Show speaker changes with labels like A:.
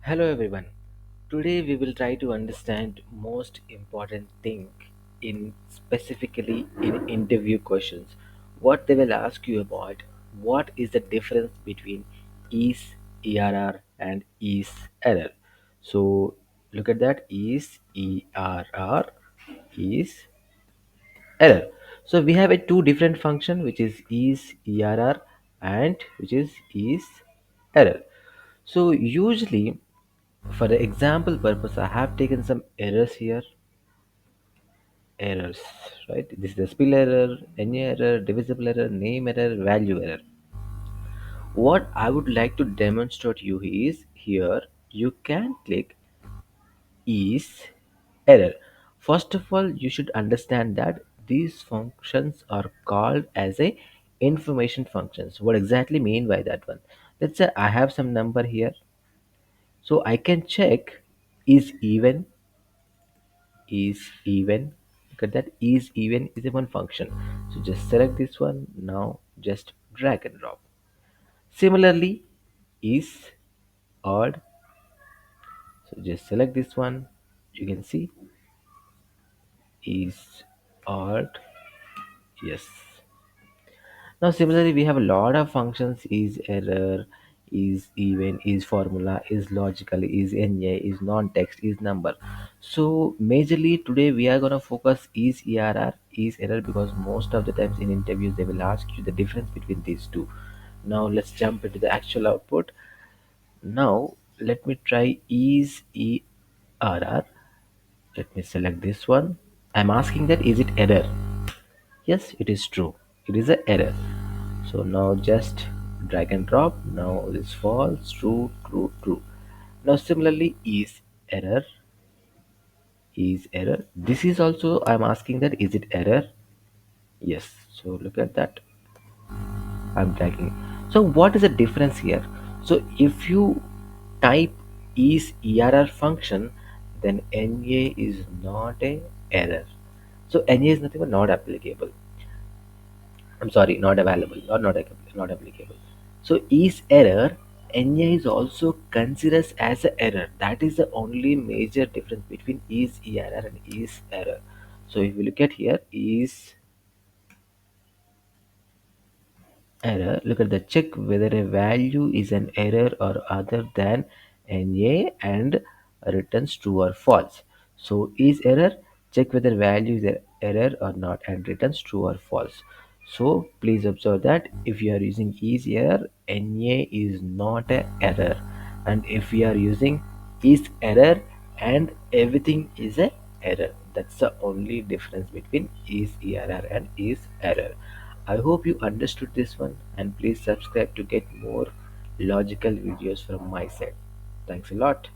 A: Hello everyone. Today we will try to understand most important thing in specifically in interview questions. What they will ask you about what is the difference between is ERR and is error. So look at that is ERR is error. So we have a two different function which is ERR and which is error. So usually for the example purpose, I have taken some errors here. Errors, right? This is the spill error, any error, divisible error, name error, value error. What I would like to demonstrate you is here you can click is error. First of all, you should understand that these functions are called as a information functions. What exactly mean by that one? Let's say I have some number here, so I can check is even. Look at that, is even is a one function. So just select this one. Now just drag and drop. Similarly, is odd. So just select this one. You can see is odd. Yes. Now similarly we have a lot of functions: is error, is even, is formula, is logical, is NA, is non-text, is number. So majorly today we are gonna focus is ERR, is error, because most of the times in interviews they will ask you the difference between these two. Now let's jump into the actual output. Now let me try is ERR. Let me select this one. I'm asking that is it error? Yes, it is true. It is a error. So now just drag and drop. Now this false, true, true, true. Now similarly is error. This is also I'm asking that is it error? Yes. So look at that. I'm dragging. So what is the difference here? So if you type is err function, then NA is not a error. So NA is nothing but not applicable. I'm sorry, not available or not applicable. So is error, NA is also considered as an error. That is the only major difference between is error and is error. So if you look at here, is error, look at the check whether a value is an error or other than NA and returns true or false. So is error, check whether value is an error or not and returns true or false. So please observe that if you are using is error, NA is not a error, and if we are using is error and everything is a error. That's the only difference between is error and is error. I hope you understood this one, and please subscribe to get more logical videos from my side. Thanks a lot.